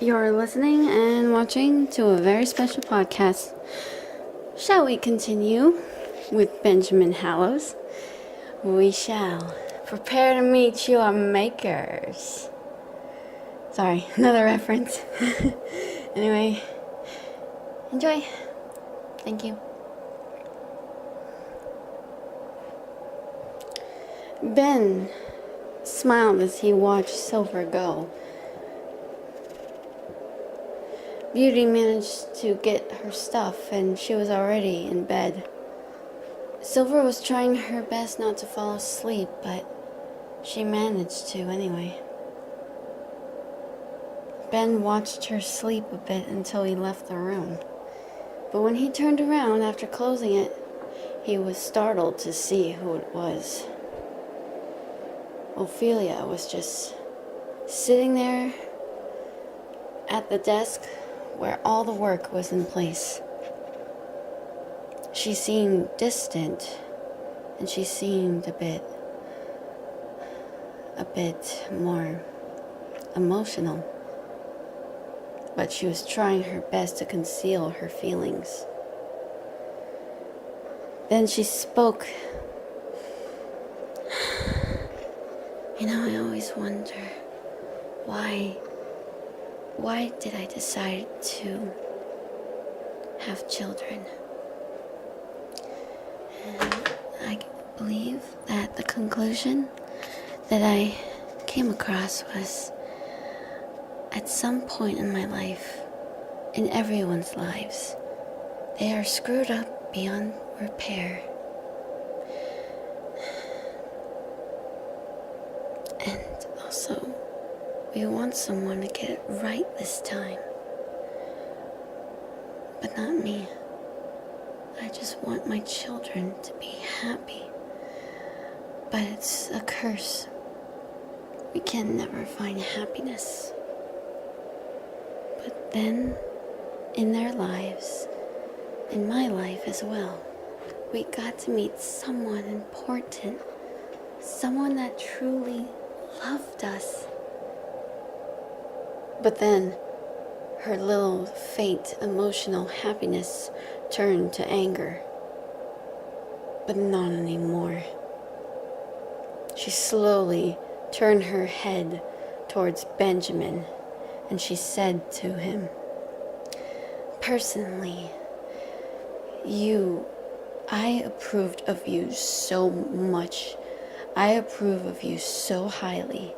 You're listening and watching to a very special podcast. Shall we continue with Benjamin Hallows? We shall. Prepare to meet your makers. Sorry, another reference. Anyway, enjoy. Thank you. Ben smiled as he watched Sylver go. Beauty managed to get her stuff and she was already in bed. Sylver was trying her best not to fall asleep, but she managed to anyway. Ben watched her sleep a bit until he left the room. But when he turned around after closing it, he was startled to see who it was. Ophelia was just sitting there at the desk where all the work was in place. She seemed distant, and she seemed a bit more emotional. But she was trying her best to conceal her feelings. Then she spoke. I always wonder why did I decide to have children? And I believe that the conclusion that I came across was, at some point in my life, in everyone's lives, they are screwed up beyond repair. And also, we want someone to get it right this time. But not me. I just want my children to be happy. But it's a curse. We can never find happiness. But then, in their lives, in my life as well, we got to meet someone important. Someone that truly loved us. But then, her little faint emotional happiness turned to anger. But not anymore. She slowly turned her head towards Benjamin, and she said to him, "Personally, I approved of you so much. I approve of you so highly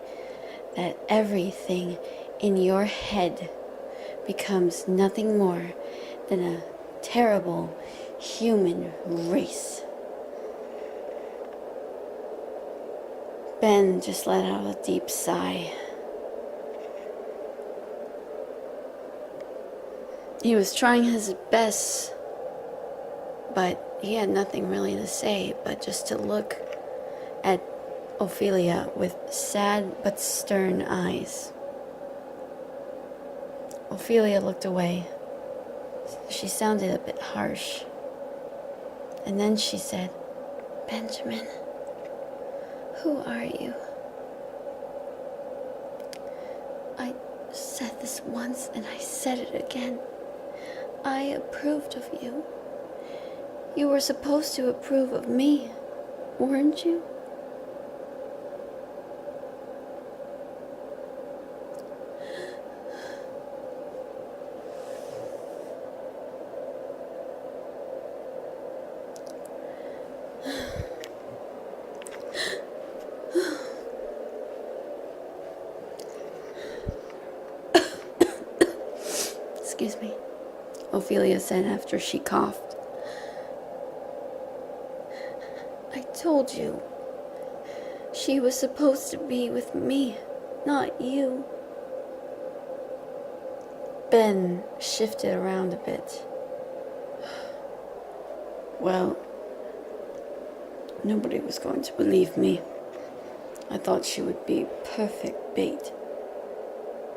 that everything in your head becomes nothing more than a terrible human race." Ben just let out a deep sigh. He was trying his best, but he had nothing really to say but just to look at Ophelia with sad but stern eyes. Ophelia looked away. She sounded a bit harsh. And then she said, "Benjamin, who are you?" "I said this once and I said it again. I approved of you. You were supposed to approve of me, weren't you?" "Excuse me," Ophelia said after she coughed. "I told you. She was supposed to be with me, not you." Ben shifted around a bit. "Well, nobody was going to believe me. I thought she would be perfect bait."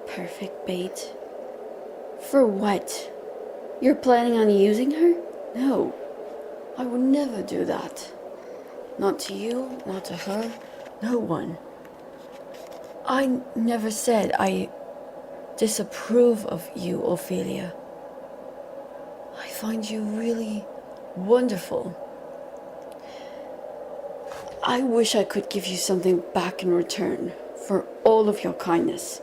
"Perfect bait? For what? You're planning on using her?" "No, I would never do that. Not to you, not to her, no one. I never said I disapprove of you, Ophelia. I find you really wonderful. I wish I could give you something back in return for all of your kindness.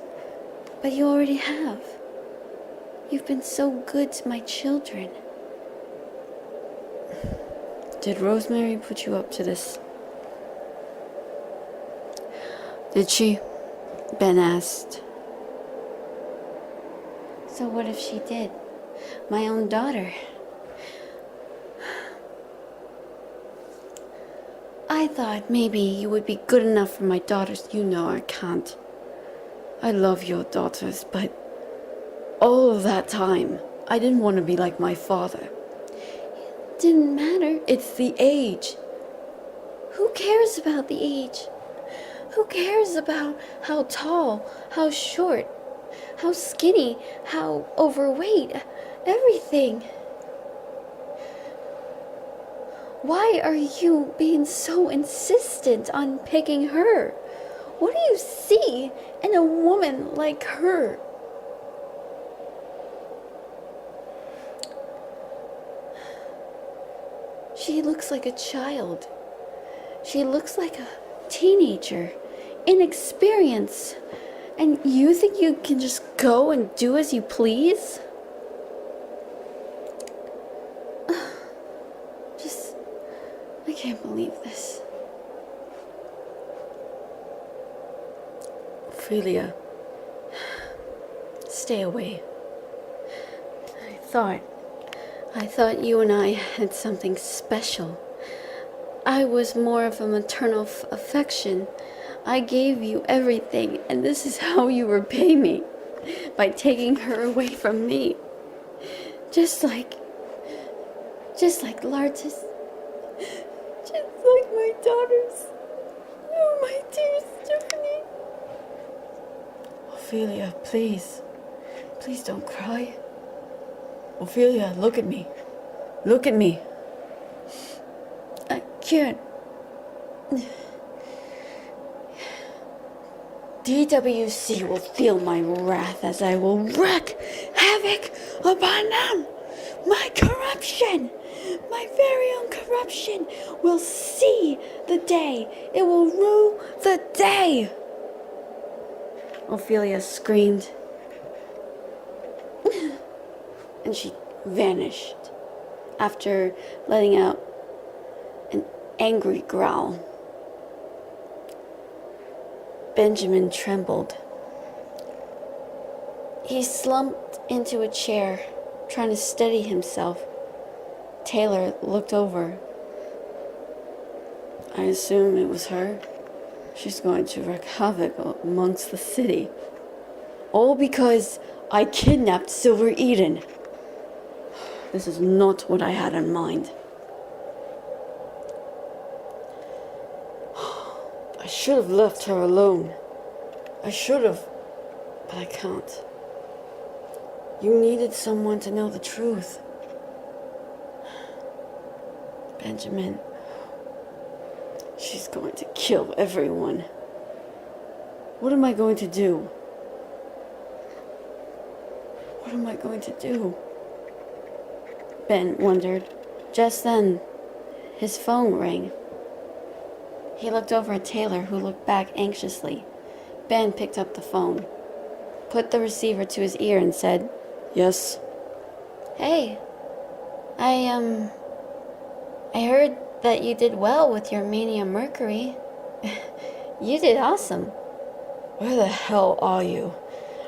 But you already have. You've been so good to my children. Did Rosemary put you up to this? Did she? Ben asked. So what if she did? My own daughter. I thought maybe you would be good enough for my daughters. You know I can't. I love your daughters, but all of that time, I didn't want to be like my father. It didn't matter. It's the age. Who cares about the age? Who cares about how tall, how short, how skinny, how overweight, everything? Why are you being so insistent on picking her? What do you see in a woman like her? She looks like a child. She looks like a teenager, inexperienced. And you think you can just go and do as you please? I can't believe this. Ophelia, stay away. I thought you and I had something special. I was more of a maternal affection. I gave you everything, and this is how you repay me, by taking her away from me. Just like Lartis. Just like my daughters. Oh, my dear Stephanie. Ophelia, please. Please don't cry. Ophelia, look at me. Look at me. I can't. DWC will feel my wrath as I will wreak havoc upon them. My corruption, my very own corruption, will see the day. It will rue the day. Ophelia screamed. And she vanished after letting out an angry growl. Benjamin trembled. He slumped into a chair, trying to steady himself. Taylor looked over. I assume it was her. She's going to wreak havoc amongst the city. All because I kidnapped Sylver Eden. This is not what I had in mind. I should have left her alone. I should have, but I can't. You needed someone to know the truth. Benjamin, she's going to kill everyone. What am I going to do? What am I going to do? Ben wondered. Just then, his phone rang. He looked over at Taylor, who looked back anxiously. Ben picked up the phone, put the receiver to his ear, and said, "Yes." "Hey, I heard that you did well with your Mania Mercury. You did awesome." "Where the hell are you?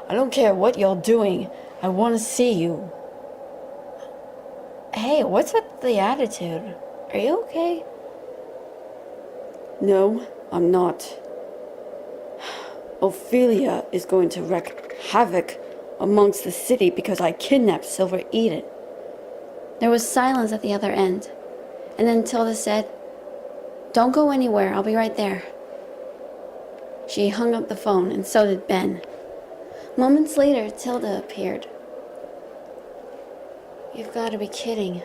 I don't care what you're doing. I want to see you." "Hey, what's with the attitude? Are you okay?" "No, I'm not. Ophelia is going to wreak havoc amongst the city because I kidnapped Sylver Eden." There was silence at the other end, and then Tilda said, "Don't go anywhere, I'll be right there." She hung up the phone, and so did Ben. Moments later, Tilda appeared. "You've got to be kidding.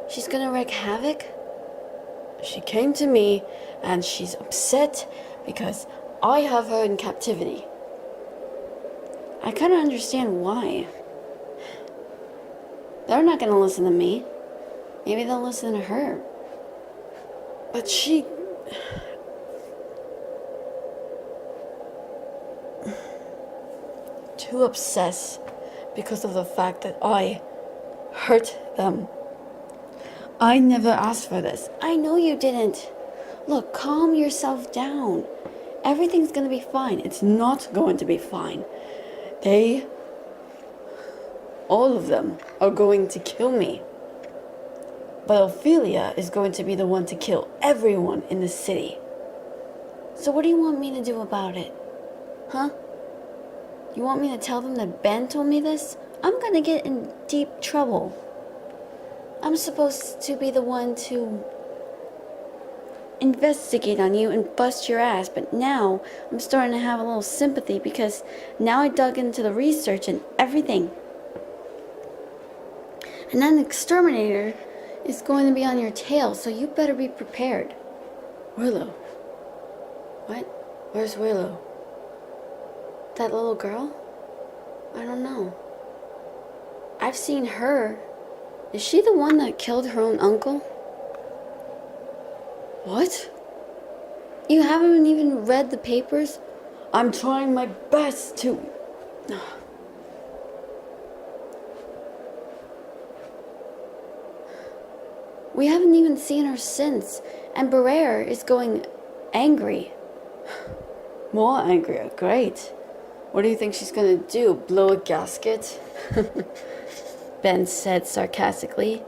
She's gonna wreak havoc?" "She came to me, and she's upset because I have her in captivity." I kind of understand why. They're not going to listen to me. Maybe they'll listen to her. But she... too obsessed because of the fact that I hurt them. I never asked for this. I know you didn't. Look, calm yourself down. Everything's gonna be fine. It's not going to be fine. All of them are going to kill me. But Ophelia is going to be the one to kill everyone in the city. So what do you want me to do about it? Huh? You want me to tell them that Ben told me this? I'm gonna get in deep trouble. I'm supposed to be the one to investigate on you and bust your ass, but now I'm starting to have a little sympathy because now I dug into the research and everything. And then the exterminator is going to be on your tail, so you better be prepared. Willow. What? Where's Willow? That little girl? I don't know. I've seen her. Is she the one that killed her own uncle? What? You haven't even read the papers? I'm trying my best to... We haven't even seen her since, and Barrere is going angry. More angry, great. What do you think she's gonna do, blow a gasket? Ben said sarcastically.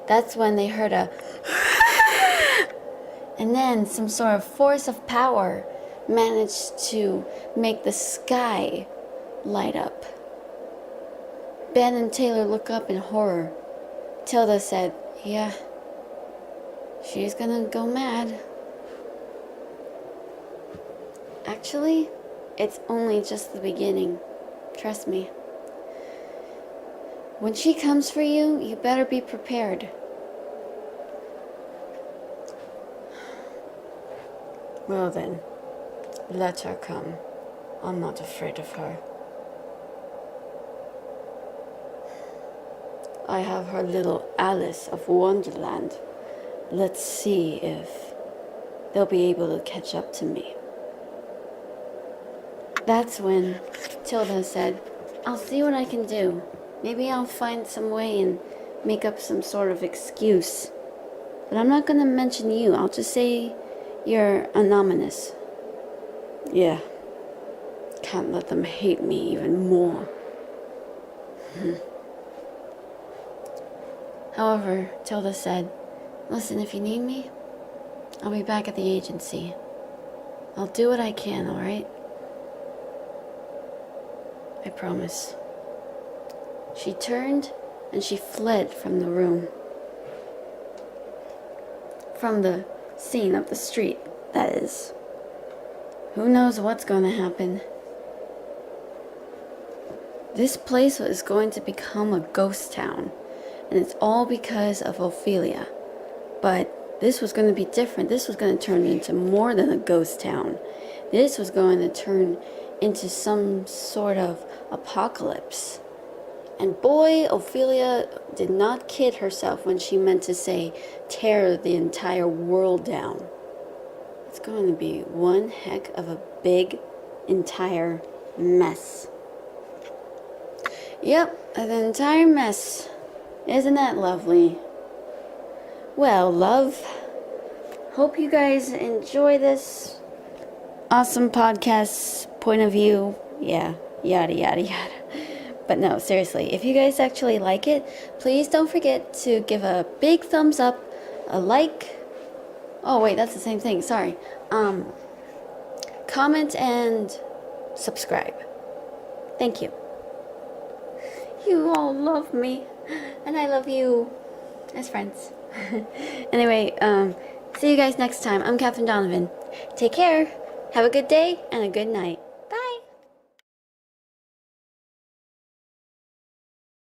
That's when they heard a... And then some sort of force of power managed to make the sky light up. Ben and Taylor look up in horror. Tilda said, yeah, she's gonna go mad. Actually, it's only just the beginning. Trust me. When she comes for you, you better be prepared. Well then, let her come. I'm not afraid of her. I have her little Alice of Wonderland. Let's see if they'll be able to catch up to me. That's when Tilda said, I'll see what I can do. Maybe I'll find some way and make up some sort of excuse. But I'm not going to mention you. I'll just say you're anonymous. Yeah. Can't let them hate me even more. However, Tilda said, listen, if you need me, I'll be back at the agency. I'll do what I can, alright? I promise. She turned and she fled from the room. From the scene of the street, that is. Who knows what's going to happen? This place is going to become a ghost town, and it's all because of Ophelia. But this was going to be different. This was going to turn into more than a ghost town. This was going to turn into some sort of apocalypse. And boy, Ophelia did not kid herself when she meant to say, tear the entire world down. It's going to be one heck of a big, entire mess. Yep, an entire mess. Isn't that lovely? Well, love, hope you guys enjoy this awesome podcast point of view. Yeah, yada, yada, yada. But no, seriously, if you guys actually like it, please don't forget to give a big thumbs up, a like. Oh, wait, that's the same thing. Sorry. Comment and subscribe. Thank you. You all love me, and I love you as friends. Anyway, see you guys next time. I'm Catherine Donovan. Take care. Have a good day and a good night.